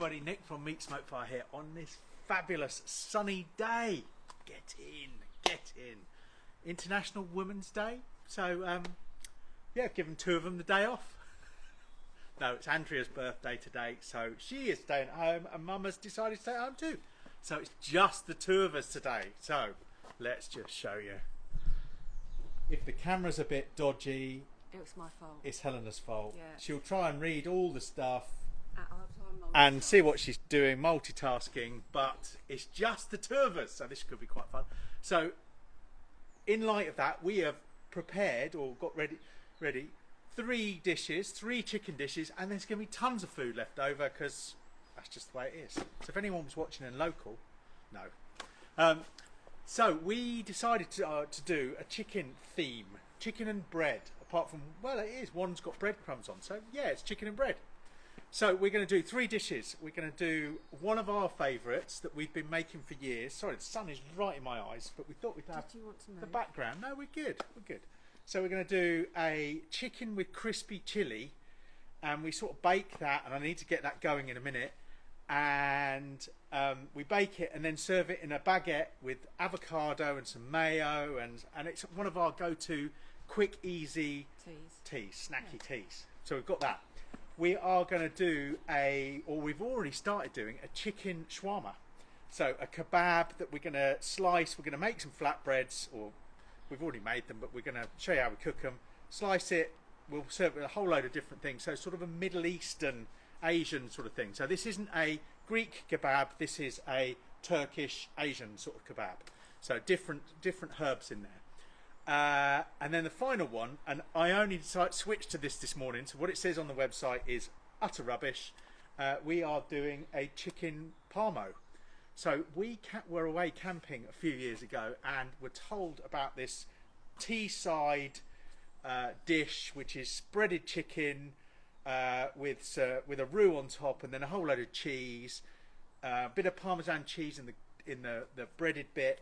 Buddy Nick from Meat Smoke Fire here on this fabulous sunny day. Get in. International Women's Day. So, yeah, I've given two of them the day off. No, it's Andrea's birthday today, so she is staying at home and Mum has decided to stay at home too. So it's just the two of us today. So, let's just show you. If the camera's a bit dodgy, it was my fault. It's Helena's fault. Yeah. She'll try and read all the stuff At our time, and see what she's doing, multitasking, but it's just the two of us, so this could be quite fun. So, in light of that, we have prepared or got ready 3 dishes, 3 chicken dishes, and there's going to be tons of food left over because that's just the way it is. So if anyone was watching in local, no. So we decided to do a chicken theme, chicken and bread. Apart from, well, it is, one's got breadcrumbs on, so yeah, it's chicken and bread. So we're going to do 3 dishes. We're going to do one of our favourites that we've been making for years. Sorry, the sun is right in my eyes, but we thought we'd have the background. No, we're good. So we're going to do a chicken with crispy chilli, and we sort of bake that, and I need to get that going in a minute. And we bake it and then serve it in a baguette with avocado and some mayo, and it's one of our go-to quick, easy snacky teas. So we've got that. We are going to do we've already started doing a chicken shawarma. So a kebab that we're going to slice. We're going to make some flatbreads, or we've already made them, but we're going to show you how we cook them. Slice it. We'll serve it with a whole load of different things. So sort of a Middle Eastern, Asian sort of thing. So this isn't a Greek kebab. This is a Turkish, Asian sort of kebab. So different herbs in there. And then the final one, and I only switched to this morning, so what it says on the website is utter rubbish. We are doing a chicken parmo. So we were away camping a few years ago and were told about this Teesside dish, which is breaded chicken with a roux on top, and then a whole load of cheese, a bit of Parmesan cheese in the breaded bit.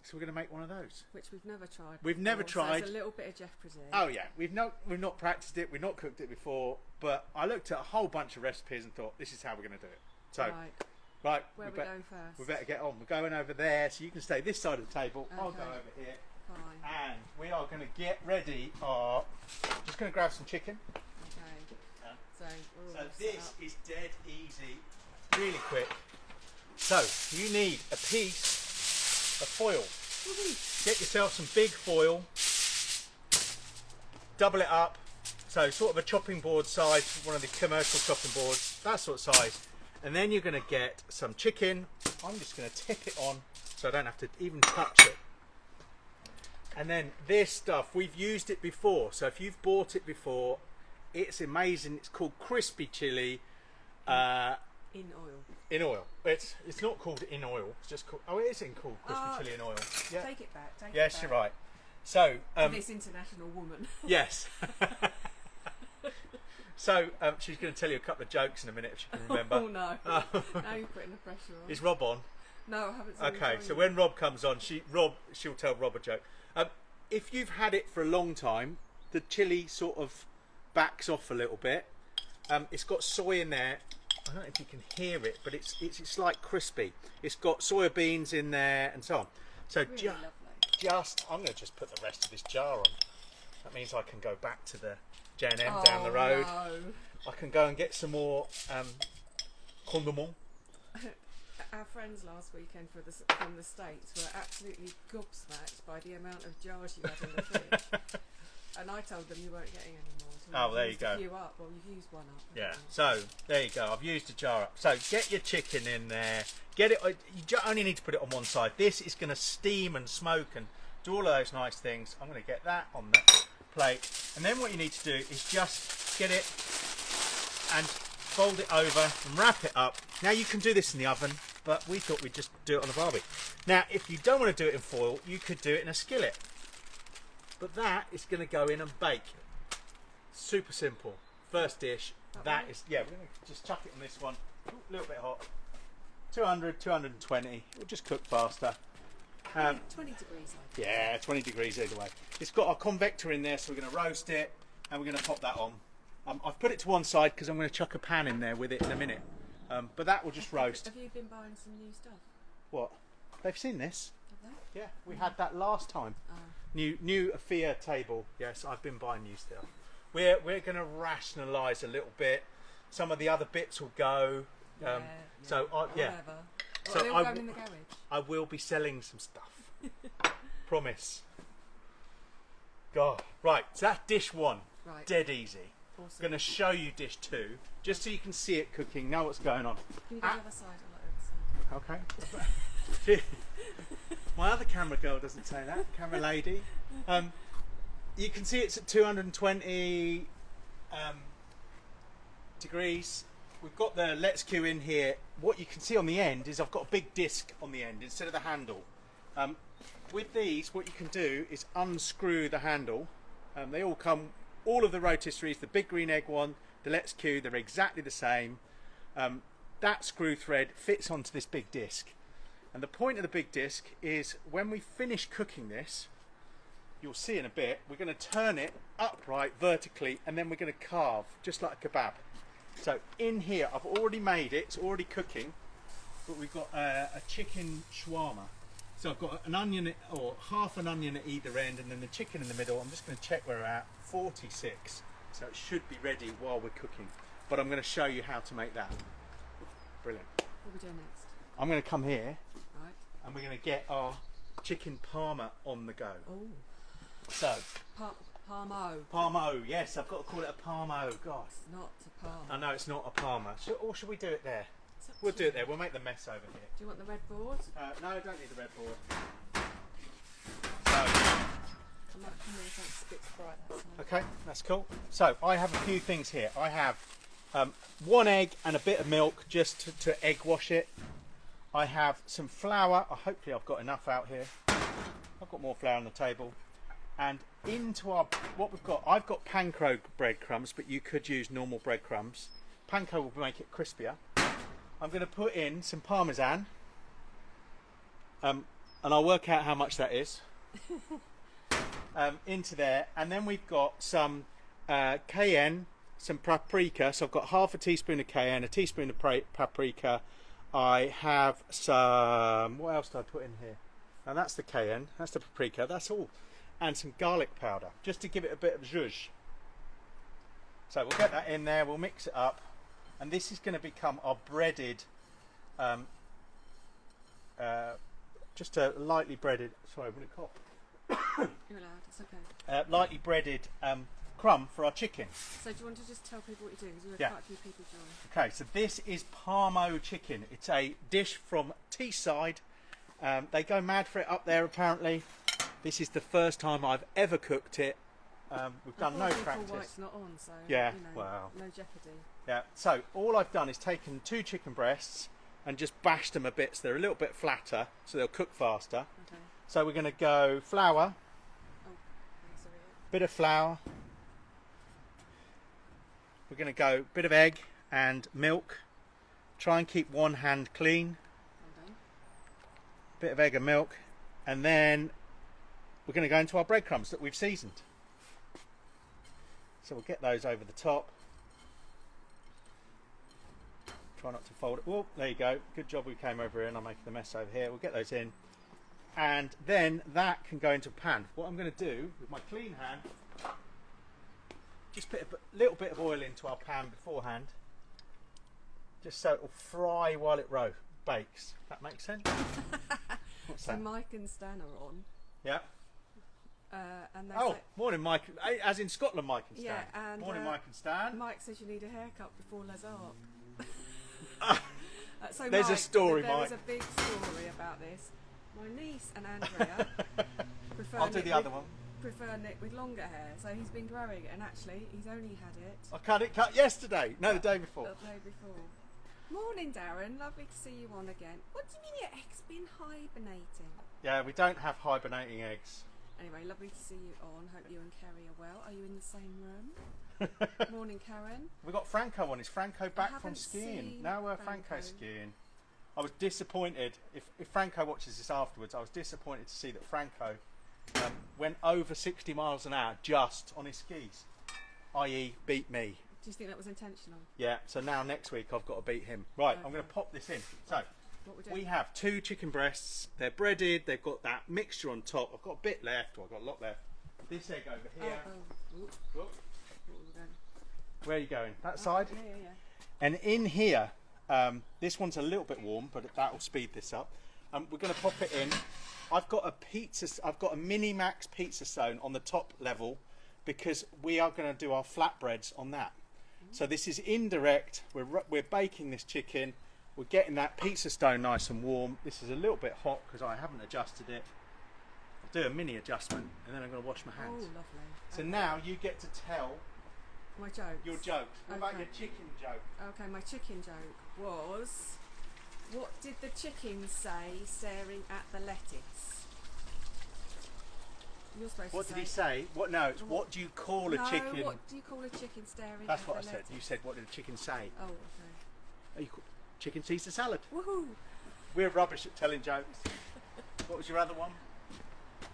So we're going to make one of those, which we've never tried. We've never tried. So it's a little bit of Jeff Brazil. Oh yeah, we've not practiced it. We've not cooked it before, but I looked at a whole bunch of recipes and thought this is how we're going to do it. So, right, where are we going first? We better get on. We're going over there, so you can stay this side of the table. Okay. I'll go over here. Fine. And we are going to get ready. Just going to grab some chicken. Okay. So this is dead easy, really quick. So you need a piece of foil. Get yourself some big foil, double it up, so sort of a chopping board size, one of the commercial chopping boards, that sort of size. And then you're going to get some chicken. I'm just going to tip it on so I don't have to even touch it. And then this stuff, we've used it before, so if you've bought it before, it's amazing. It's called crispy chili. In oil. In oil. It's not called in oil. It's just called. Oh, it is called crispy chili in oil. Yeah. Take it back. Yes, you're right. So this international woman. Yes. So she's going to tell you a couple of jokes in a minute if she can remember. Oh no! Now you're putting the pressure on. Is Rob on? No, I haven't seen Okay, so when Rob comes on, she'll tell Rob a joke. If you've had it for a long time, the chili sort of backs off a little bit. It's got soy in there. I don't know if you can hear it, but it's like crispy. It's got soya beans in there and so on. So really I'm going to just put the rest of this jar on. That means I can go back to the J&M down the road. No. I can go and get some more condiment. Our friends last weekend from the States were absolutely gobsmacked by the amount of jars you had in the fridge. And I told them you weren't getting any more. Oh, there you go. A few up. Well, you've used one up. Yeah. So there you go. I've used a jar up. So get your chicken in there. Get it. You only need to put it on one side. This is going to steam and smoke and do all of those nice things. I'm going to get that on the plate. And then what you need to do is just get it and fold it over and wrap it up. Now you can do this in the oven, but we thought we'd just do it on the barbie. Now, if you don't want to do it in foil, you could do it in a skillet. But that is going to go in and bake. Super simple. First dish. We're going to just chuck it on this one. Ooh, a little bit hot. 200, 220. It'll just cook faster. 20 degrees. Yeah, 20 degrees either way. It's got our convector in there, so we're going to roast it and we're going to pop that on. I've put it to one side because I'm going to chuck a pan in there with it in a minute. But that will just roast. Have you been buying some new stuff? What? They've seen this? Have they? Yeah, we had that last time. Oh. New Afia table. Yes, I've been buying new stuff. We're going to rationalise a little bit. Some of the other bits will go. So yeah. Whatever. So Well, they're all going in the garage. I will be selling some stuff. Promise. God. Right, so that's dish 1. Right. Dead easy. Awesome. Going to show you dish 2, just so you can see it cooking, know what's going on. Can you go to the other side? I like the other side. Okay. My other camera girl doesn't say that. Camera lady. You can see it's at 220 degrees. We've got the Let's Q in here. What you can see on the end is I've got a big disc on the end instead of the handle. With these, what you can do is unscrew the handle. They all come, all of the rotisseries, the big green egg one, the Let's Q, they're exactly the same. That screw thread fits onto this big disc. And the point of the big disc is when we finish cooking this, you'll see in a bit, we're going to turn it upright vertically and then we're going to carve just like a kebab. So in here, I've already made it, it's already cooking, but we've got a chicken shawarma. So I've got an onion, or half an onion at either end, and then the chicken in the middle. I'm just going to check where we're at, 46. So it should be ready while we're cooking. But I'm going to show you how to make that. Brilliant. What are we doing next? I'm going to come here, Right. and we're going to get our chicken parma on the go. Oh. So, Parmo. parmo, yes, I've got to call it a parmo, God. It's not a parmo. I know it's not a parma. Or should we do it there? It's up We'll to do you. it there, we'll make the mess over here. Do you want the red board? No, I don't need the red board. I might come here if it's a bit bright that side. Okay, that's cool. So I have a few things here. I have 1 egg and a bit of milk just to egg wash it. I have some flour. Hopefully I've got enough out here. I've got more flour on the table. And into our, what we've got, I've got panko breadcrumbs, but you could use normal breadcrumbs. Panko will make it crispier. I'm going to put in some parmesan. And I'll work out how much that is. Into there, and then we've got some cayenne, some paprika. So I've got half a teaspoon of cayenne, a teaspoon of paprika. I have some, what else did I put in here? And that's the cayenne, that's the paprika, that's all. And some garlic powder, just to give it a bit of zhuzh. So we'll get that in there, we'll mix it up, and this is going to become our breaded, just a lightly breaded, sorry, I'm going to cough. You're allowed, it's okay. Lightly breaded crumb for our chicken. So do you want to just tell people what you're doing? Because we've Yeah. quite a few people join. Okay, so this is Parmo chicken. It's a dish from Teesside. They go mad for it up there apparently. This is the first time I've ever cooked it. We've done no practice. White's not on, so Yeah, you know, well. no jeopardy. Yeah, so all I've done is taken 2 chicken breasts and just bashed them a bit so they're a little bit flatter so they'll cook faster. Okay. So we're going to go flour, Oh, sorry. bit of flour. We're going to go bit of egg and milk. Try and keep one hand clean. Well done. Bit of egg and milk, and then we're going to go into our breadcrumbs that we've seasoned. So we'll get those over the top. Try not to fold it. Oh, there you go. Good job we came over here and I'm making the mess over here. We'll get those in. And then that can go into a pan. What I'm going to do with my clean hand, just put a little bit of oil into our pan beforehand, just so it will fry while it bakes. That makes sense? What's So that? Mike and Stan are on. Yeah. And they Oh, say, morning, Mike. As in Scotland, Mike and Stan. Yeah, and, morning, Mike and Stan. Mike says you need a haircut before Les Arc. So There's a Mike, story, there Mike. was a big story about this. My niece and Andrea I'll do the other one. prefer Nick with longer hair, so he's been growing it, and actually he's only had it I cut it yesterday. No, the day before. the day before. Morning, Darren. Lovely to see you on again. What do you mean your egg's been hibernating? Yeah, we don't have hibernating eggs. Anyway, lovely to see you on. Hope you and Kerry are well. Are you in the same room? Morning, Karen. We got Franco on. Is Franco back from haven't skiing? seen No, Franco. Franco's skiing. I was disappointed. If Franco watches this afterwards, I was disappointed to see that Franco went over 60 miles an hour just on his skis, i.e. beat me. Do you think that was intentional? Yeah, so now next week I've got to beat him. Right, I'm Okay. going to pop this in. So, What we're doing? we have 2 chicken breasts. They're breaded. They've got that mixture on top. I've got a bit left. I've got a lot left. This egg over here. Ooh, Oh, what was I doing? where are you going? That side? Yeah. And in here, this one's a little bit warm, but that will speed this up. We're going to pop it in. I've got a Mini Max pizza stone on the top level because we are going to do our flatbreads on that. So this is indirect. We're baking this chicken. We're getting that pizza stone nice and warm. This is a little bit hot because I haven't adjusted it. I'll do a mini adjustment and then I'm going to wash my Oh, hands. lovely. So now you get to tell My jokes. your jokes. What about Okay. your chicken joke? Okay, my chicken joke was, what did the chicken say staring at the lettuce? You're supposed What to did say. he say? What? No, it's what do you call a No, chicken? what do you call a chicken staring That's at what I the said. lettuce? You said, what did a chicken say? Oh, okay. Oh, chicken Caesar salad. Woohoo! We're rubbish at telling jokes. What was your other one?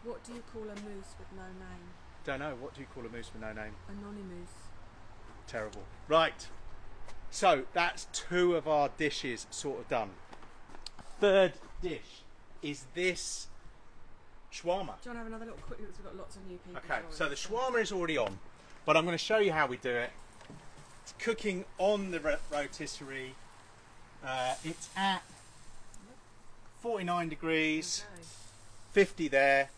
What do you call a moose with no name? Don't know. What do you call a moose with no name? Anonymous. Terrible. Right. So that's 2 of our dishes sort of done. Third dish is this shawarma. Do you want to have another little quick? Because we've got lots of new people. Okay, so joining, the shawarma is already on, but I'm going to show you how we do it. It's cooking on the rotisserie. It's at 49 degrees, Okay. 50 there.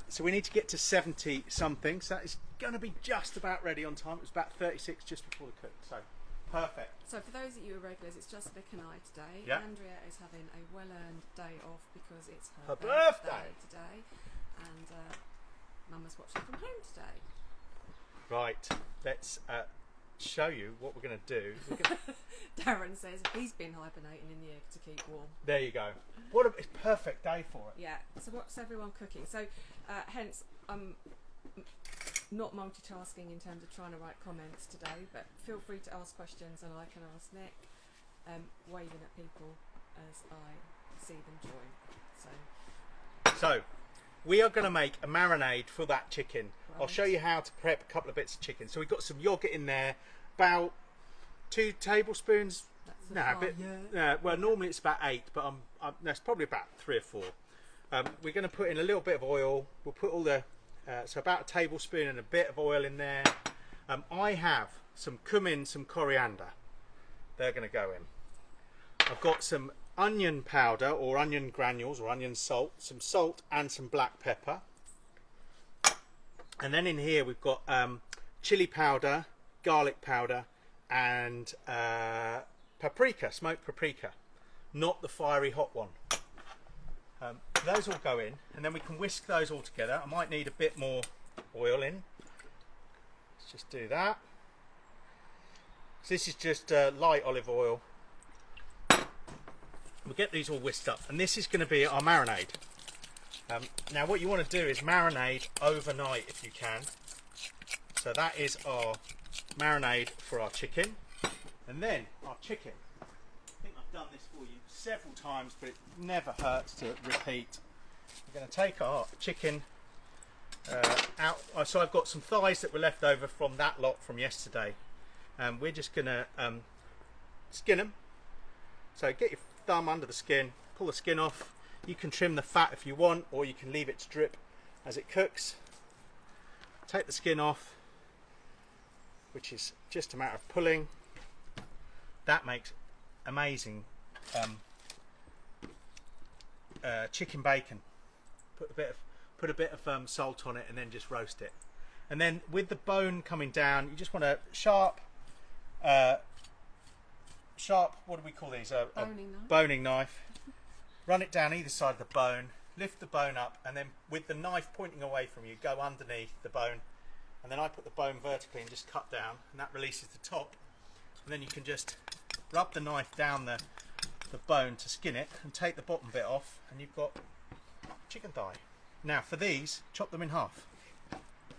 So we need to get to 70 something. So that is going to be just about ready on time. It was about 36 just before the cook. So perfect. So for those of you who are regulars, it's just Vic and I today. Yeah. Andrea is having a well-earned day off because it's Her her birthday. today, and Mama's watching from home today. Right, let's show you what we're going to do. Darren says he's been hibernating in the egg to keep warm. There you go. What a it's a perfect day for it. Yeah. So what's everyone cooking? So hence I'm not multitasking in terms of trying to write comments today, but feel free to ask questions and I can ask Nick, waving at people as I see them join. So, we are going to make a marinade for that chicken. I'll Right. show you how to prep a couple of bits of chicken. So we've got some yogurt in there, about 2 tablespoons. That's the No, a far- bit. yeah. Well, normally it's about 8, but that's probably about 3 or 4. We're going to put in a little bit of oil. We'll put all the so about a tablespoon and a bit of oil in there. I have some cumin, some coriander. They're going to go in. I've got some onion powder or onion granules or onion salt, some salt and some black pepper. And then in here we've got chili powder, garlic powder and paprika, smoked paprika, not the fiery hot one. Those all go in and then we can whisk those all together. I might need a bit more oil in. Let's just do that. So this is just light olive oil. We'll get these all whisked up and this is going to be our marinade. Now what you want to do is marinate overnight if you can. So that is our marinade for our chicken. And then our chicken. I think I've done this for you several times, but it never hurts to repeat. We're going to take our chicken out. So I've got some thighs that were left over from that lot from yesterday. We're just going to skin them. So get your thumb under the skin, pull the skin off. You can trim the fat if you want, or you can leave it to drip as it cooks. Take the skin off, which is just a matter of pulling. That makes amazing chicken bacon. Put a bit of salt on it, and then just roast it. And then with the bone coming down, you just want a sharp. What do we call these? Boning knife. Run it down either side of the bone, lift the bone up, and then with the knife pointing away from you, go underneath the bone. And then I put the bone vertically and just cut down, and that releases the top. And then you can just rub the knife down the bone to skin it, and take the bottom bit off, and you've got chicken thigh. Now for these, chop them in half,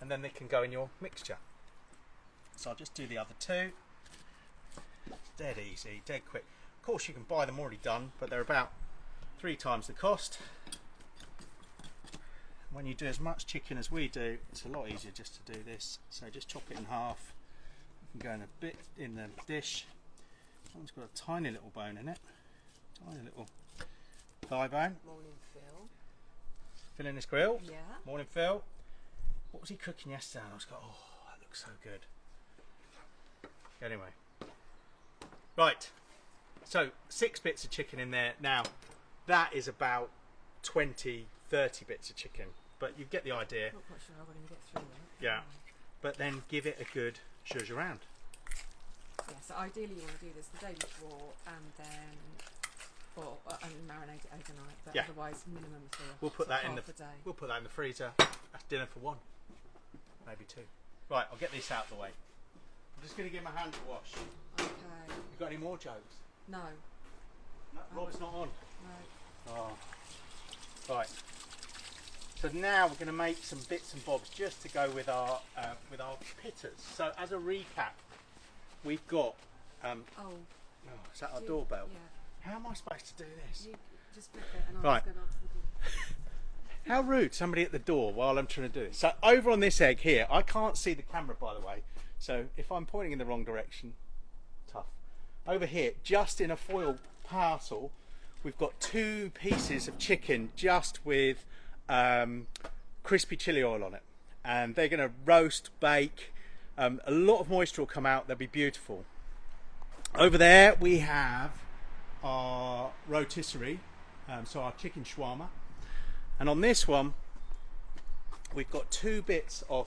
and then they can go in your mixture. So I'll just do the other 2. Dead easy, dead quick. Of course you can buy them already done, but they're about 3 times the cost. When you do as much chicken as we do, it's a lot easier just to do this. So just chop it in half, can go in a bit in the dish. That one's got a tiny little bone in it. Tiny little thigh bone. Morning, Phil. Phil in his grill. Yeah. Morning, Phil. What was he cooking yesterday? I was going, oh, that looks so good. Anyway. Right. So 6 bits of chicken in there. Now, that is about 20, 30 bits of chicken. But you get the idea. Not quite sure I'm going to get through that. Yeah. But then give it a good zhuzh around. Yeah, so ideally you want to do this the day before and then, marinate it overnight, but Yeah. otherwise minimum for We'll put that in half a day. We'll put that in the freezer. That's dinner for 1, maybe 2. Right, I'll get this out of the way. I'm just going to give my hand a wash. Okay. You got any more jokes? No. No, Rob's not on. No. Oh. Right. So now we're going to make some bits and bobs just to go with our pitters. So as a recap, we've got. Is that our doorbell? Yeah. How am I supposed to do this? You just flip it and I'll Right. just go answer the door. How rude, somebody at the door while I'm trying to do this. So over on this egg here, I can't see the camera by the way, so if I'm pointing in the wrong direction, tough. Over here, just in a foil parcel, we've got 2 pieces of chicken just with crispy chili oil on it. And they're going to roast, bake, a lot of moisture will come out, they'll be beautiful. Over there we have our rotisserie, so our chicken shawarma. And on this one, we've got 2 bits of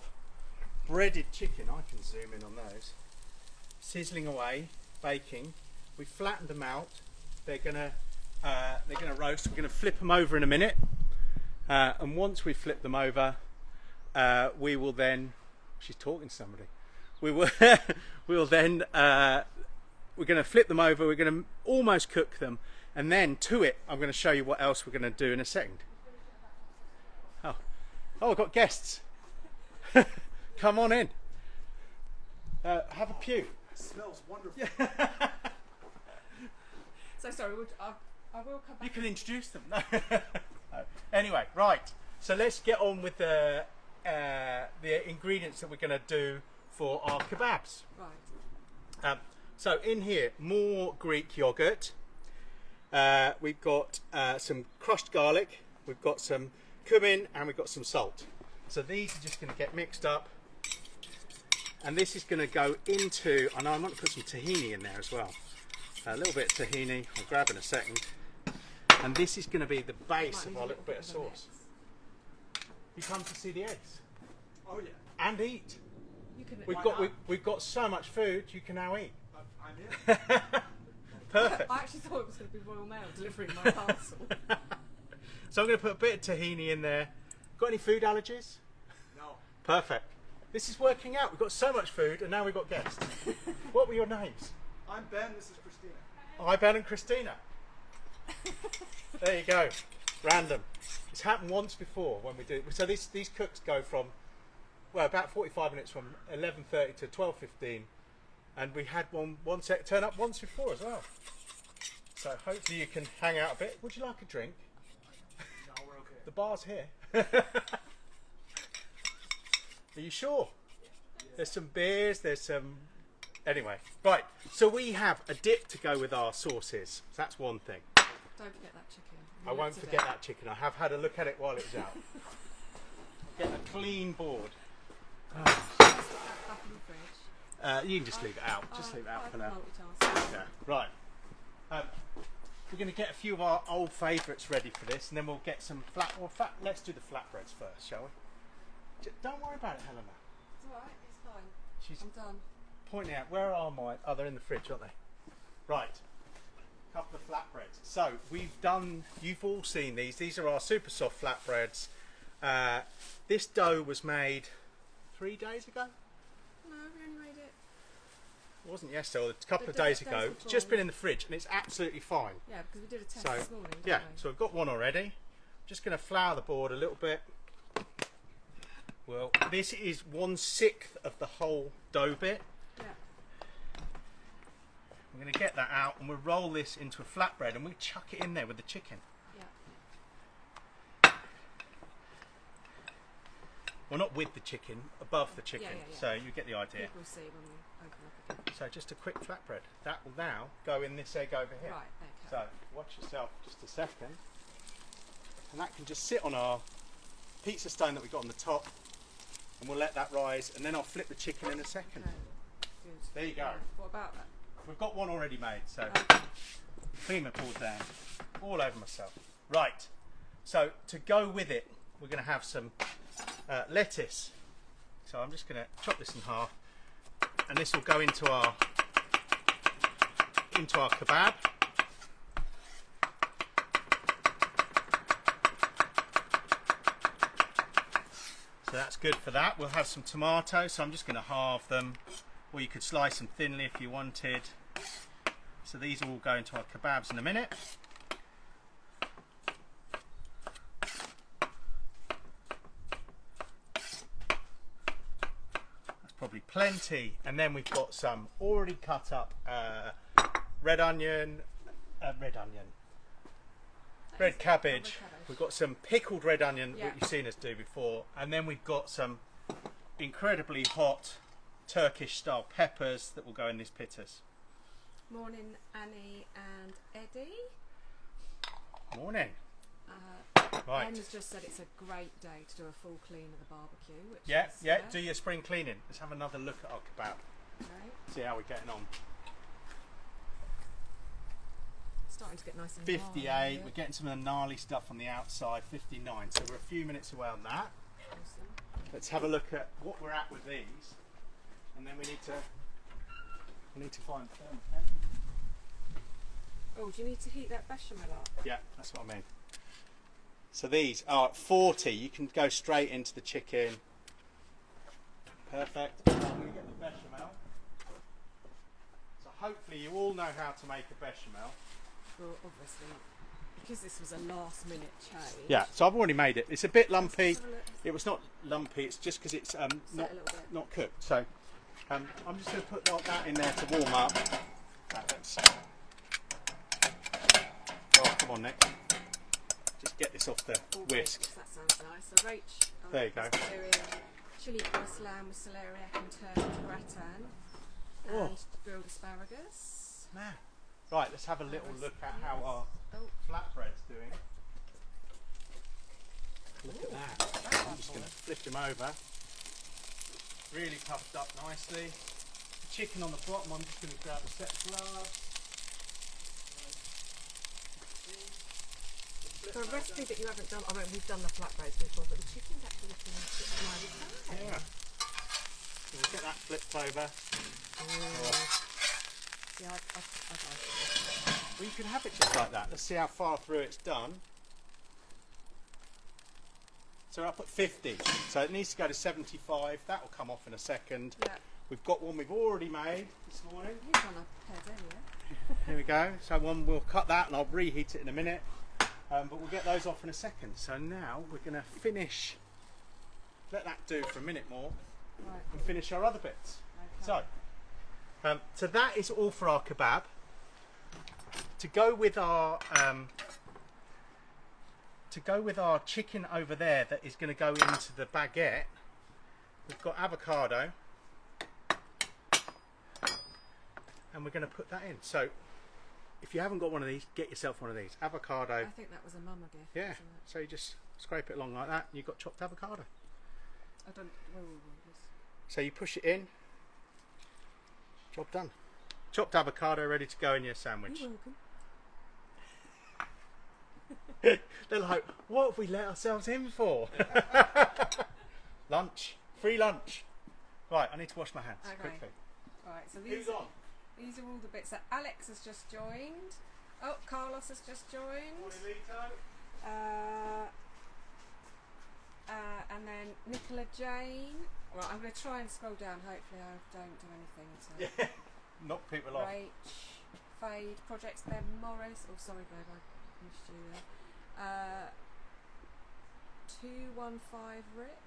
breaded chicken. I can zoom in on those. Sizzling away, baking. We flattened them out. They're gonna roast. We're gonna flip them over in a minute. And once we flip them over, we will then. She's talking to somebody. We will. We will then. We're gonna flip them over. We're gonna almost cook them, and then to it, I'm gonna show you what else we're gonna do in a second. Oh, I've got guests. Come on in. Have a pew. It smells wonderful. So sorry, I will come back. You can introduce them. No. Anyway, right. So let's get on with the ingredients that we're going to do for our kebabs. Right. So in here, more Greek yogurt. We've got some crushed garlic. We've got some cumin and we've got some salt. So these are just going to get mixed up. And this is going to go into, and I want to put some tahini in there as well. A little bit of tahini, I'll grab in a second. And this is going to be the base of our little bit of sauce. You come to see the eggs. Oh yeah. And eat. You can. We've got so much food you can now eat. I'm in. Perfect. I actually thought it was going to be Royal Mail delivering my parcel. So I'm going to put a bit of tahini in there. Got any food allergies? No. Perfect. This is working out. We've got so much food and now we've got guests. What were your names? I'm Ben. This is Christina. Hi Ben and Christina. There you go. Random. It's happened once before when we do. So these cooks go from, well, about 45 minutes from 11:30 to 12:15, and we had one set turn up once before as well. So hopefully you can hang out a bit. Would you like a drink? No, we're okay. The bar's here. Are you sure? There's some beers, there's some. Anyway, right. So we have a dip to go with our sauces. So that's one thing. Don't forget that chicken. I won't forget that chicken. I have had a look at it while it was out. Get a clean board. Back in the fridge. You can just leave it out. Just leave it out for now. Multitask. Yeah. Right. We're going to get a few of our old favourites ready for this, and then we'll get some let's do the flatbreads first, shall we? Don't worry about it, Helena. It's alright, it's fine. She's I'm done. pointing out, where are my... Oh, they're in the fridge, aren't they? Right. Couple of flatbreads. So, we've done... You've all seen these. These are our super soft flatbreads. This dough was made 3 days ago? No, we only made it. It wasn't yesterday, or a couple of Days days ago. It's before. just been in the fridge, and it's absolutely fine. Yeah, because we did a test So, this morning. yeah, Didn't we? so I've got one already. Just going to flour the board a little bit. Well, this is 1/6 of the whole dough bit. Yeah. I'm going to get that out and we'll roll this into a flatbread and we chuck it in there with the chicken. Yeah. well, not with the chicken, above the chicken. Yeah, yeah, yeah. So you get the idea. People see when we open up again. So just a quick flatbread. That will now go in this egg over here. Right, okay. So watch yourself just a second. And that can just sit on our pizza stone that we got on the top. And we'll let that rise. And then I'll flip the chicken in a second. Okay, good. There you go. Yeah. What about that? We've got one already made. So Okay. clean my board down. All over myself. Right. So to go with it, we're going to have some lettuce. So I'm just going to chop this in half. And this will go into our kebab. So that's good for that. We'll have some tomatoes, so I'm just going to halve them, or you could slice them thinly if you wanted. So these will all go into our kebabs in a minute. That's probably plenty. And then we've got some already cut up red cabbage. We've got some pickled red onion Yeah. that you've seen us do before, and then we've got some incredibly hot Turkish style peppers that will go in these pittas. Morning, Annie and Eddie. Morning. Uh, Right. Emma's just said it's a great day to do a full clean of the barbecue. Which Yeah, is, yeah. Do your spring cleaning. Let's have another look at our kebab. Okay. See how we're getting on. Starting to get nice and 58. gnarly, We're getting some of the gnarly stuff on the outside. 59. So we're a few minutes away on that. Awesome. Let's have a look at what we're at with these, and then we need to find. Oh, do you need to heat that bechamel up? Yeah, that's what I mean. So these are at 40. You can go straight into the chicken. Perfect. I'm going to get the bechamel. So hopefully you all know how to make a bechamel. Well, obviously, because this was a last minute change. Yeah, so I've already made it. It's a bit lumpy. Let's have a look. It was not lumpy, it's just because it's Set a little bit. not cooked. So I'm just going to put that in there to warm up. Let's, oh, come on, Nick. Just get this off the All whisk. baked, that sounds nice. So Rach, There you go. is doing chili crust lamb with celeriac and turned gratin Oh. and grilled asparagus. Man. Right, let's have a little look at how our Oh, flatbread's doing. Look at that. I'm just going to flip them over. Really puffed up nicely. The chicken on the bottom, I'm just going to grab a set of gloves. for a recipe that you haven't done, I mean, we've done the flatbreads before, but the chicken's actually looking mighty fine. Yeah. So we'll get that flipped over. Yeah, I'd like it. Well, you can have it just like that. Let's see how far through it's done. So I put 50. So it needs to go to 75. That will come off in a second. Yeah, We've got one we've already made this morning. you've done a head anyway. Here we go. So one, we'll cut that and I'll reheat it in a minute. But we'll get those off in a second. So now we're going to finish. Let that do for a minute more Right. and finish our other bits. Okay. So that is all for our kebab. To go with our chicken over there, that is going to go into the baguette. We've got avocado, and we're going to put that in. So, if you haven't got one of these, get yourself one of these. Avocado. I think that was a mama gift. Yeah. Wasn't it? So you just scrape it along like that, and you've got chopped avocado. I don't. Whoa. So you push it in. Job done. Chopped avocado ready to go in your sandwich. You're welcome. They're like, what have we let ourselves in for? Lunch. Free lunch. Right, I need to wash my hands Okay. quickly. Right. So Who's these on? these are all the bits that Alex has just joined. Oh, Carlos has just joined. And then Nicola Jane. Right, I'm going to try and scroll down. Hopefully, I don't do anything to Yeah. Knock people off. Rach, Fade, Projects Ben Morris. Oh, sorry, babe, I missed you there. 215 Rick,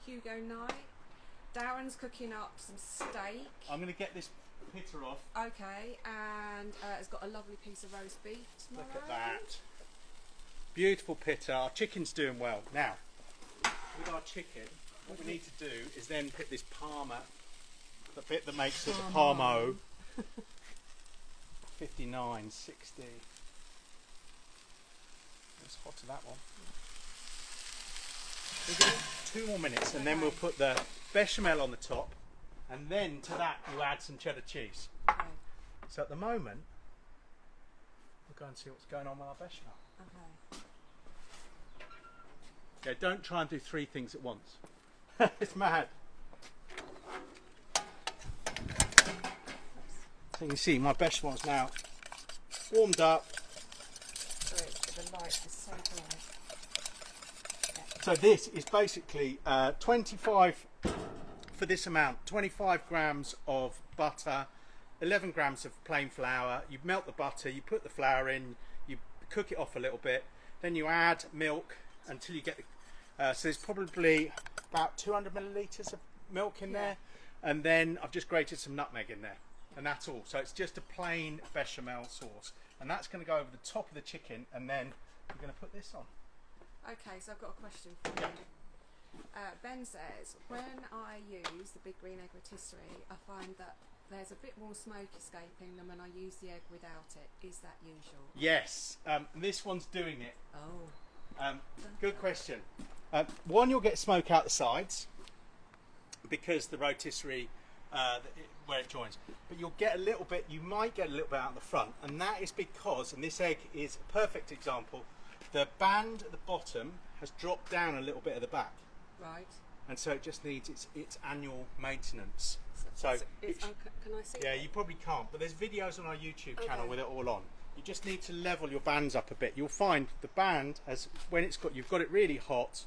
Hugo Knight. Darren's cooking up some steak. I'm going to get this pitter off. Okay, and it's got a lovely piece of roast beef tomorrow. Look at that. Beautiful pitter. Our chicken's doing well. Now, with our chicken, what we need to do is then put this parma, the bit that makes it the parmo, 59, 60. It's hot to that one. We'll give it 2 more minutes and then we'll put the bechamel on the top, and then to that you add some cheddar cheese. Okay. So at the moment, we'll go and see what's going on with our bechamel. Okay. Yeah, don't try and do 3 things at once. It's mad. So you can see my bechamel's now warmed up. Sorry, the light is so bright. So this is basically 25, for this amount, 25 grams of butter, 11 grams of plain flour. You melt the butter, you put the flour in, you cook it off a little bit, then you add milk until you get the, so there's probably about 200 millilitres of milk in there, and then I've just grated some nutmeg in there, and that's all. So it's just a plain bechamel sauce, and that's going to go over the top of the chicken, and then we're going to put this on. Okay, so I've got a question for you. Ben says, when I use the Big Green Egg rotisserie, I find that there's a bit more smoke escaping than when I use the egg without it. Is that usual? Yes, this one's doing it. Oh. Good question. One, you'll get smoke out the sides because the rotisserie, where it joins, but you'll get a little bit, you might get a little bit out the front, and that is because, and this egg is a perfect example, the band at the bottom has dropped down a little bit at the back, Right. and so it just needs its annual maintenance. So Can I see yeah, it? you probably can't, but there's videos on our YouTube channel Okay. with it all on. You just need to level your bands up a bit. You'll find the band, as when you've got it really hot,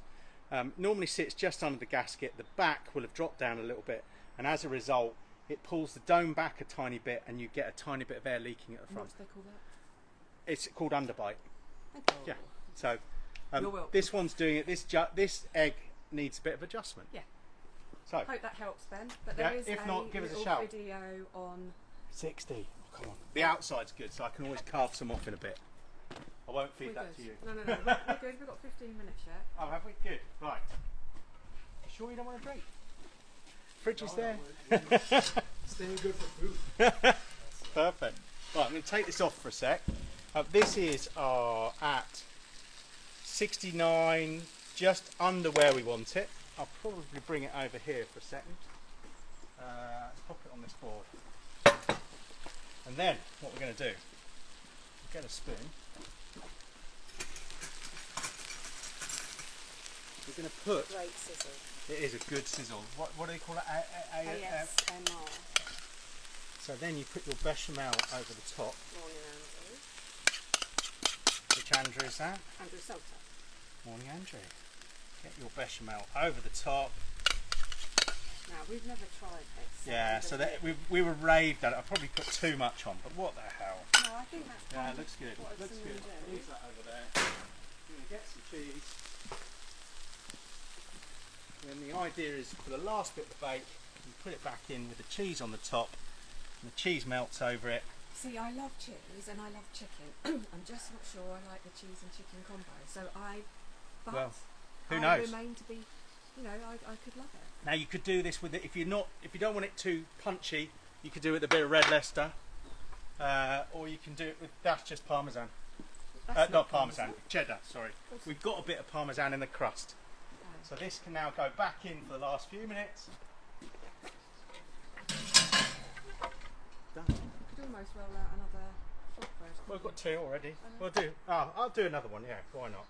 normally sits just under the gasket. The back will have dropped down a little bit, and as a result, it pulls the dome back a tiny bit, and you get a tiny bit of air leaking at the And front. what do they call that? It's called underbite. Thank you. Yeah. So You're welcome. this one's doing it. This egg needs a bit of adjustment. Yeah. So Hope that helps, Ben. But Yeah, there is if not, give us a little shout. video on. 60. Oh, come on. The outside's good, so I can always carve some off in a bit. I won't feed We're that good. to you. No. We're good. We've got 15 minutes yet. Oh, have we? Good. Right. You sure you don't want a drink? Fridge is there. Staying good for food. Perfect. Right, I'm going to take this off for a sec. This is at 69, just under where we want it. I'll probably bring it over here for a second. Pop it on this board. And then what we're going to do, get a spoon. We're going to put, Great sizzle. it is a good sizzle. What do they call it? ASMR. So then you put your bechamel over the top. Morning, Andrew. Which Andrew is that? Andrew Salter. Morning, Andrew. Get your bechamel over the top. Now, we've never tried this. Yeah, so that we were raved at it. I probably put too much on, but what the hell? No, I think that's Yeah, kind it of looks good. what I've Looks seen good. them do. Leave that over there. I'm going to get some cheese. And then the idea is for the last bit of the bake, you put it back in with the cheese on the top, and the cheese melts over it. See, I love cheese and I love chicken. I'm just not sure I like the cheese and chicken combo. So but Well, who I knows? remain to be, I could love it. Now you could do this with it if you don't want it too punchy. You could do it with a bit of red Leicester, or you can do it with that's just Parmesan. That's Not Parmesan, cheddar. Sorry, we've got a bit of Parmesan in the crust. Okay. So this can now go back in for the last few minutes. Done. You could almost roll out another frog bread. Well, we've got 2 already. We'll do. Oh, I'll do another one. Yeah, why not?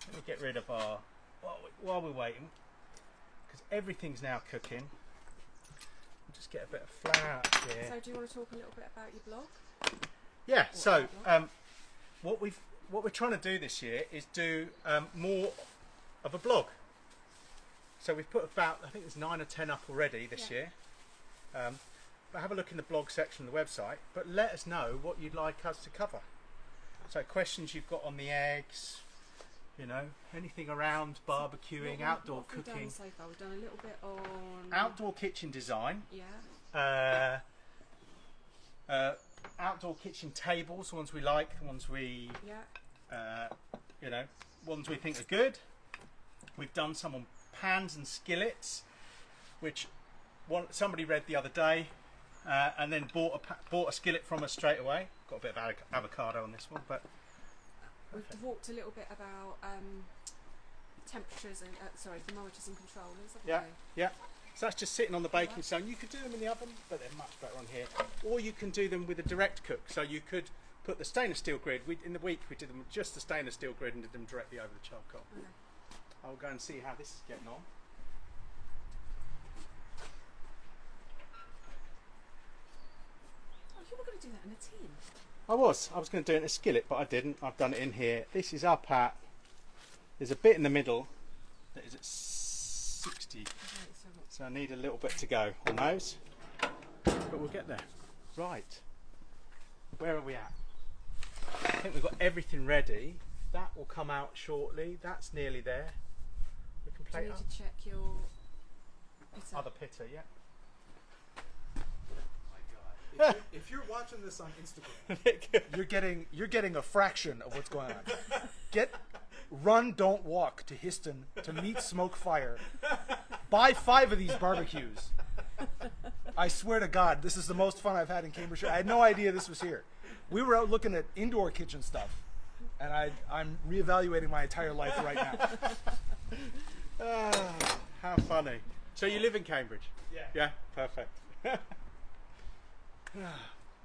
Let me get rid of our while we're waiting, because everything's now cooking. We'll just get a bit of flour out here. So do you want to talk a little bit about your blog? Yeah. So what we're trying to do this year is do more of a blog. So we've put about, I think there's 9 or 10 up already this year. But have a look in the blog section of the website. But let us know what you'd like us to cover. So questions you've got on the eggs, anything around barbecuing, outdoor what have we cooking, done so far? We've done a little bit on outdoor kitchen design, Yeah. outdoor kitchen tables, the ones we like, the ones we Yeah. ones we think are good. We've done some on pans and skillets, which somebody read the other day, and then bought a skillet from us straight away. Got a bit of avocado on this one, but we've talked a little bit about temperatures and thermometers and controllers. Yeah, yeah. So that's just sitting on the baking stone. You could do them in the oven, but they're much better on here. Or you can do them with a direct cook. So you could put the stainless steel grid. In the week we did them with just the stainless steel grid and did them directly over the charcoal. Okay. I'll go and see how this is getting on. Oh, you were going to do that in a tin? I was going to do it in a skillet, but I didn't. I've done it in here. This is up at, there's a bit in the middle that is at 60. Okay, So I need a little bit to go on those, but we'll get there. Right, where are we at? I think we've got everything ready. That will come out shortly. That's nearly there. We can do plate you up. need to check your pitter? Other pitter, yeah. If you're watching this on Instagram, you're getting a fraction of what's going on. Run, don't walk to Histon to meet Smoke Fire. Buy 5 of these barbecues. I swear to God, this is the most fun I've had in Cambridgeshire. I had no idea this was here. We were out looking at indoor kitchen stuff, and I'm reevaluating my entire life right now. How funny. So you live in Cambridge? Yeah. Yeah, perfect.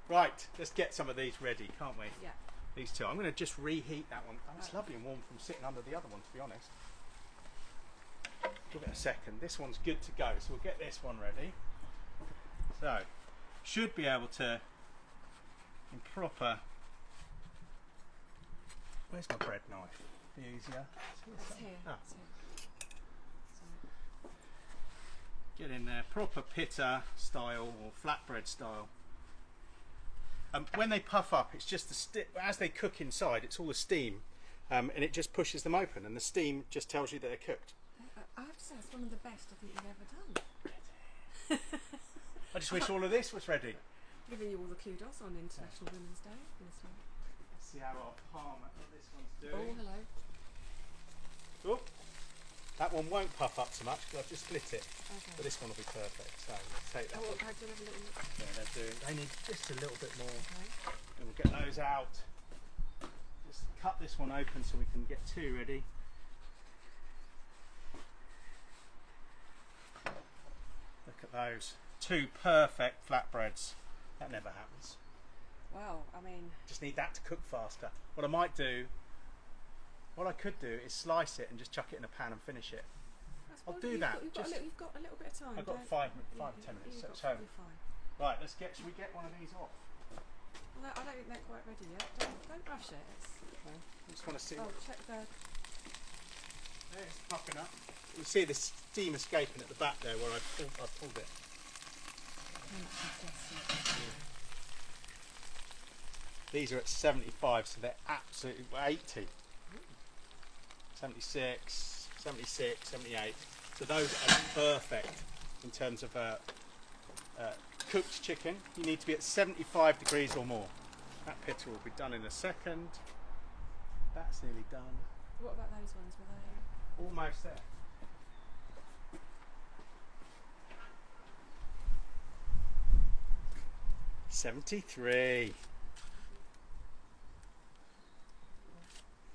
Right, let's get some of these ready, can't we? Yeah. These two. I'm going to just reheat that one. Oh, it's lovely and warm from sitting under the other one, to be honest. Give it a second. This one's good to go, so we'll get this one ready. So, should be able to, in proper. Where's my bread knife? Be easier. It's here. Ah. It's here. Sorry. Get in there, proper pitta style or flatbread style. When they puff up, it's just as they cook inside, it's all the steam, and it just pushes them open, and the steam just tells you that they're cooked. I have to say, it's one of the best I think you've ever done. I just wish all of this was ready. Giving you all the kudos on International Women's Day. This one. Let's see how our Parma this one's Oh, doing. hello. Oh, that one won't puff up so much because I've just split it, Okay. but this one will be perfect. So let's take that Oh, one. I do have a little look. Yeah, they need just a little bit more. Okay. And we'll get those out. Just cut this one open so we can get 2 ready. Look at those. 2 perfect flatbreads. That never happens. Well, I mean, Just need that to cook faster. What I could do is slice it and just chuck it in a pan and finish it. that's I'll fine. do You've that. Got, you've got a little bit of time. I've got don't- 5 yeah, or 10 minutes. you've got So, you're fine. right, should we get one of these off? Well, I don't think they're quite ready yet. Don't rush it. I just want to see. Oh, check the. It's puffing up. You see the steam escaping at the back there where I pulled it. These are at 75, so they're absolutely 80. 76, 76, 78. So those are perfect in terms of cooked chicken. You need to be at 75 degrees or more. That pitta will be done in a second. That's nearly done. What about those ones? Were they? Almost there. $73.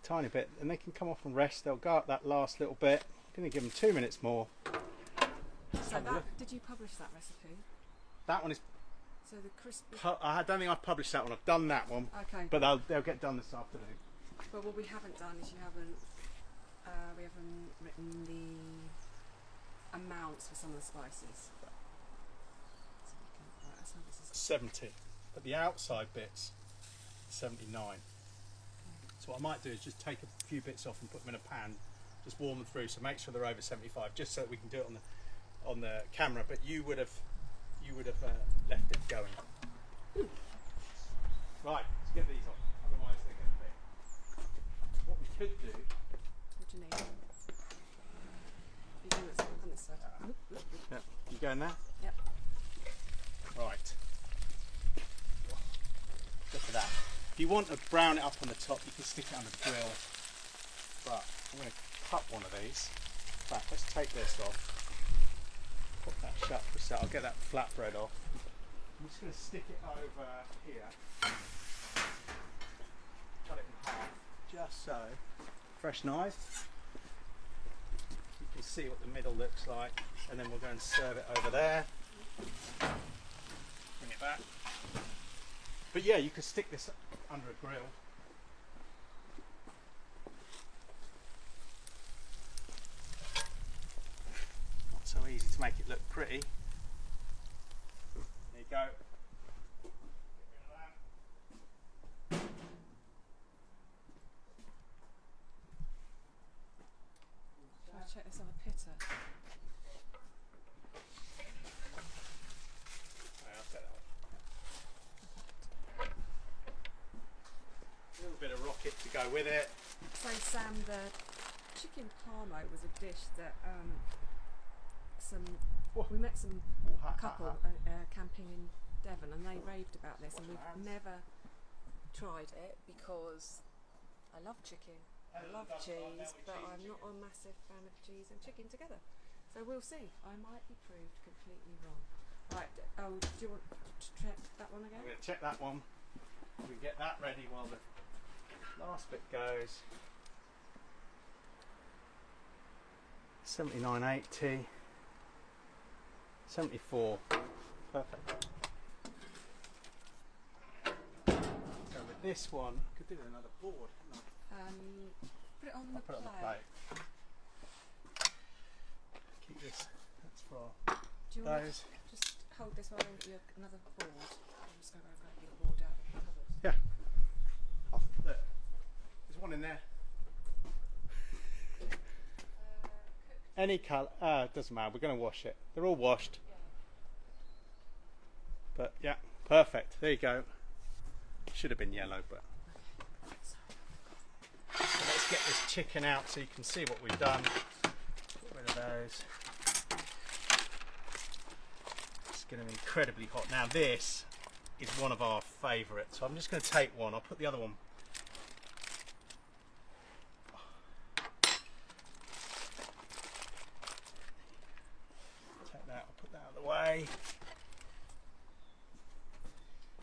Tiny bit, and they can come off and rest. They'll go up that last little bit. I'm going to give them 2 minutes more. So have a look. did you publish that recipe? That one is. So the crispy. I don't think I've published that one. I've done that one, Okay. but they'll get done this afternoon. But what we haven't done is we haven't written the amounts for some of the spices. So we can, right, let's have this as 70, but the outside bits 79. So what I might do is just take a few bits off and put them in a pan, just warm them through. So make sure they're over 75, just so that we can do it on the camera. But you would have left it going. Right, let's get these off. Otherwise they're going to be. What we could do. what do you need? You do it on this side. Yeah, you going there? Yep. Right. Look at that. If you want to brown it up on the top, you can stick it under the grill. But I'm going to cut one of these. fact, let's take this off. Put that shut for a sec. I'll get that flatbread off. I'm just going to stick it over here. Cut it in half, just so. Fresh knife. You can see what the middle looks like, and then we'll go and serve it over there. Bring it back. But yeah, you could stick this under a grill. Not so easy to make it look pretty. There you go. Check this other pitter. I'll take that one. A little bit of rocket to go with it. So Sam, the chicken parmo was a dish that we met some couple camping in Devon, and they raved about this, and we've never tried it because I love chicken. I love cheese, but I'm not a massive fan of cheese and chicken together. So we'll see. I might be proved completely wrong. Right, do you want to check that one again? I'm going to check that one. We get that ready while the last bit goes. 79.80. 74. Perfect. So with this one, I could do with another board, couldn't I? Put it on the Put it on the plate. plate. Keep this. That's for Do you want those. to just hold this while I get you another board? I'm just going to go grab your board out of the cupboard. Yeah. Oh, look. There's one in there. Any colour. Doesn't matter. We're going to wash it. They're all washed. Yeah. But yeah, perfect. There you go. Should have been yellow, but. So let's get this chicken out so you can see what we've done. Get rid of those. It's going to be incredibly hot. Now this is one of our favourites, so I'm just going to take one. I'll put the other one. Take that. I'll put that out of the way.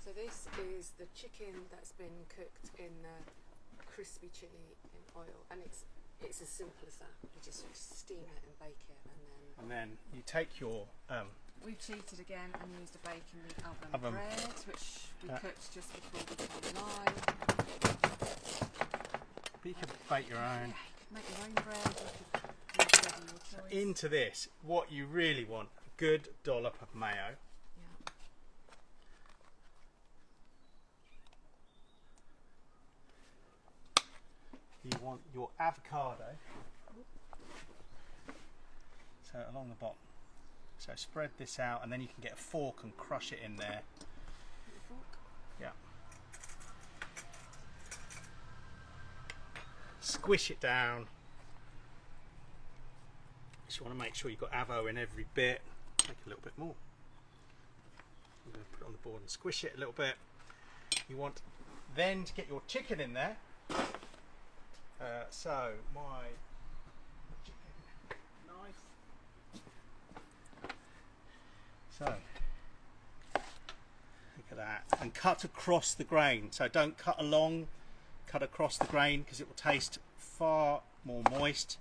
So this is the chicken that's been cooked in crispy chili in oil, and it's as simple as that. You just steam it and bake it, And then you take your we've cheated again and used a bacon with oven Oven. bread, which we Yeah. cooked just before we came live. but you can bake your own. Yeah, you can make your own bread. You could use bread of your choice. Into this, what you really want, a good dollop of mayo. Yeah. You want your avocado, so along the bottom. So spread this out, and then you can get a fork and crush it in there. Little fork. Yeah. Squish it down. Just want to make sure you've got avo in every bit. Make a little bit more. I'm going to put it on the board and squish it a little bit. You want then to get your chicken in there. So my chicken knife. So look at that, and cut across the grain. So don't cut along, cut across the grain because it will taste far more moist.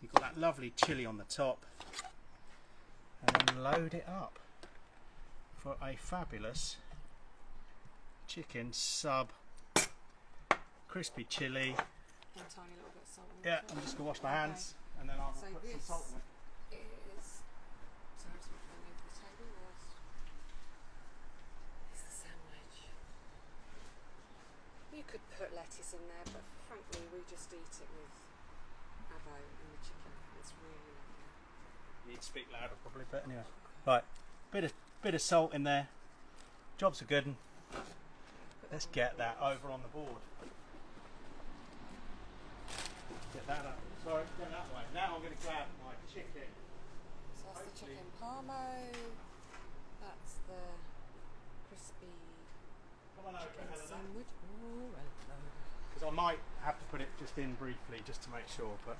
You've got that lovely chili on the top, and then load it up for a fabulous chicken sub crispy chili. One tiny little bit of salt on Yeah, the top. I'm just gonna wash my hands and then I'll So put some this salt in it. is. Sorry, I just want to go over the table whilst. It's the sandwich. You could put lettuce in there, but frankly, we just eat it with avo and the chicken. It's really lovely. You need to speak louder probably, but anyway. Right, bit of salt in there. Job's a good one. Let's get that over on the board. Get that up. Sorry, go that way. Now I'm going to grab my chicken. So that's the chicken parmo. That's the crispy Come on over, chicken Helena. sandwich. Oh, hello. Because I might have to put it just in briefly just to make sure, but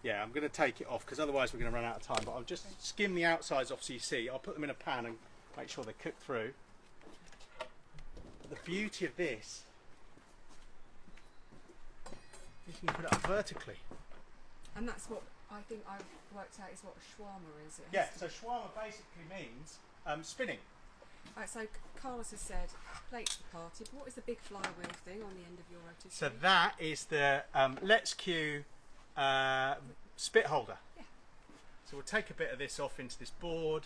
Yeah, I'm going to take it off because otherwise we're going to run out of time. But I'll just skim the outsides off so you see. I'll put them in a pan and make sure they're cooked through. But the beauty of this is you can put it up vertically. And that's what I think I've worked out is what a shawarma is. It Yeah, has so shawarma basically means spinning. Right, so Carlos has said plate the party, but what is the big flywheel thing on the end of your rotisserie? So that is the Let's Q spit holder. Yeah. So we'll take a bit of this off into this board,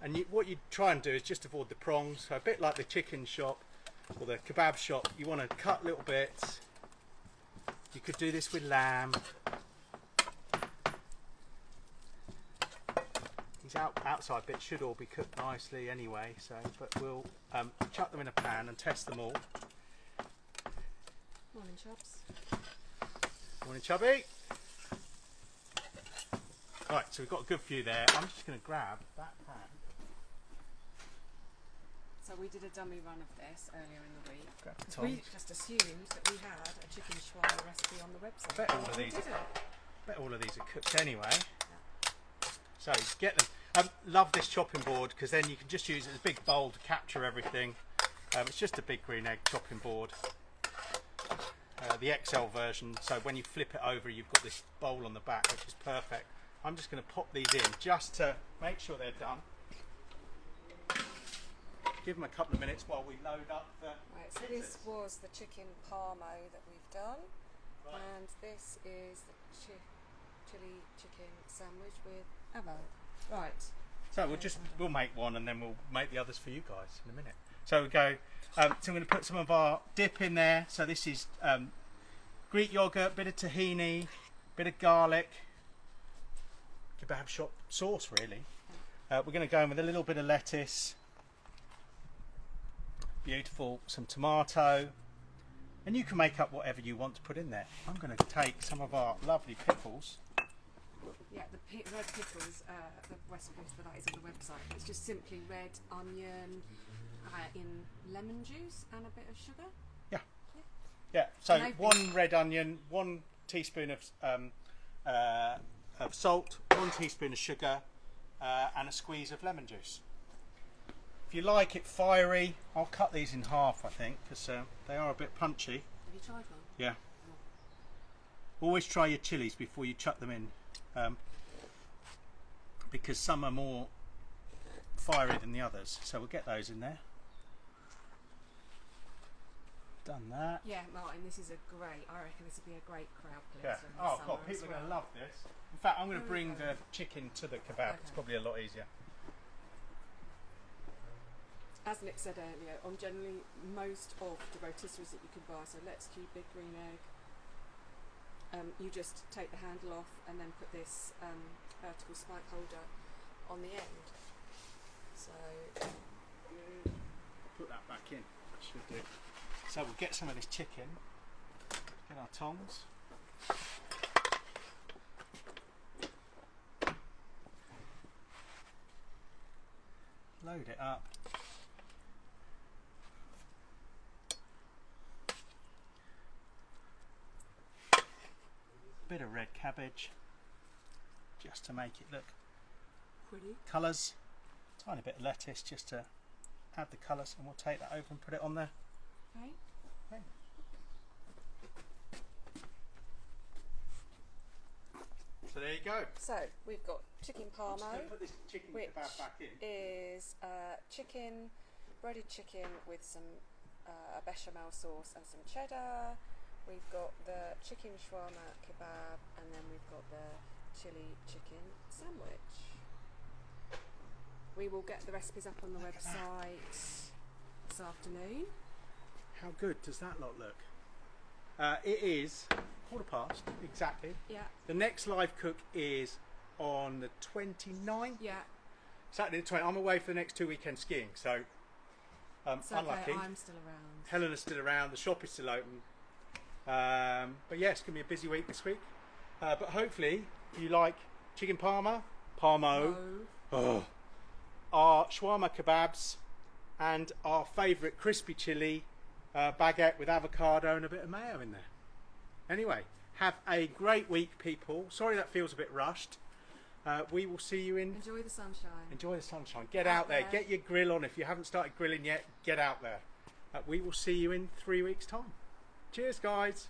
and what you try and do is just avoid the prongs. So a bit like the chicken shop or the kebab shop, you want to cut little bits. You could do this with lamb. These outside bits should all be cooked nicely anyway, so but we'll chuck them in a pan and test them all. Morning, Chops. Morning, Chubby. Right, so we've got a good few there. I'm just going to grab that pan. So we did a dummy run of this earlier in the week. Grab the Because we tongs. just assumed that we had a chicken shawarma recipe on the website. I bet all of We these. didn't. Bet all of these are cooked anyway. So get them. Love this chopping board because then you can just use it as a big bowl to capture everything. It's just a big green egg chopping board. The XL version, so when you flip it over you've got this bowl on the back, which is perfect. I'm just going to pop these in just to make sure they're done. Give them a couple of minutes while we load up the Right, so pizzas. this was the chicken parmo that we've done, Right. and this is the chili chicken sandwich with avocado. Right. So we'll make one and then we'll make the others for you guys in a minute. So we go. So I'm going to put some of our dip in there. So this is Greek yogurt, bit of tahini, bit of garlic, kebab shop sauce really. We're going to go in with a little bit of lettuce, beautiful, some tomato, and you can make up whatever you want to put in there. I'm going to take some of our lovely pickles. Yeah, the red pickles, the recipe for that is on the website. It's just simply red onion in lemon juice and a bit of sugar. Yeah, so And they've one red onion, 1 teaspoon of salt, 1 teaspoon of sugar, and a squeeze of lemon juice. If you like it fiery, I'll cut these in half, I think, because they are a bit punchy. Have you tried one? Yeah. Always try your chilies before you chuck them in, because some are more fiery than the others. So we'll get those in there. Done that. Yeah, Martin, this is I reckon this would be a great crowd Yeah. pleaser. in the Oh summer god, as people are going to well. love this. In fact, I'm going to There we bring go. the chicken to the kebab. It's Okay. probably a lot easier. As Nick said earlier, on generally most of the rotisseries that you can buy, so Let's Q Big Green Egg, you just take the handle off and then put this vertical spike holder on the end. So Put that back in. That should do. So we'll get some of this chicken. Get our tongs. Load it up. Bit of red cabbage, just to make it look pretty. colours. Tiny bit of lettuce just to add the colours, and we'll take that over and put it on there. Okay. So there you go. So we've got chicken I'm just parmo. going to put this chicken which kebab back in. is chicken, breaded chicken with some bechamel sauce and some cheddar. We've got the chicken shawarma kebab, and then we've got the chili chicken sandwich. We will get the recipes up on the Look at that. website this afternoon. How good does that lot look? It is 1:15 exactly. Yeah, The next live cook is on the 29th. yeah. Saturday the 20th. I'm away for the next 2 weekends skiing, so It's okay, unlucky. I'm still around. Helena's still around. The shop is still open. But yeah, it's going to be a busy week this week. But hopefully you like chicken parmo, Oh, our shawarma kebabs, and our favourite crispy chili baguette with avocado and a bit of mayo in there. Anyway, Have a great week, people. Sorry that feels a bit rushed. We will see you in... Enjoy the sunshine. Enjoy the sunshine. Get out there. Get your grill on. If you haven't started grilling yet, get out there. We will see you in 3 weeks' time. Cheers, guys.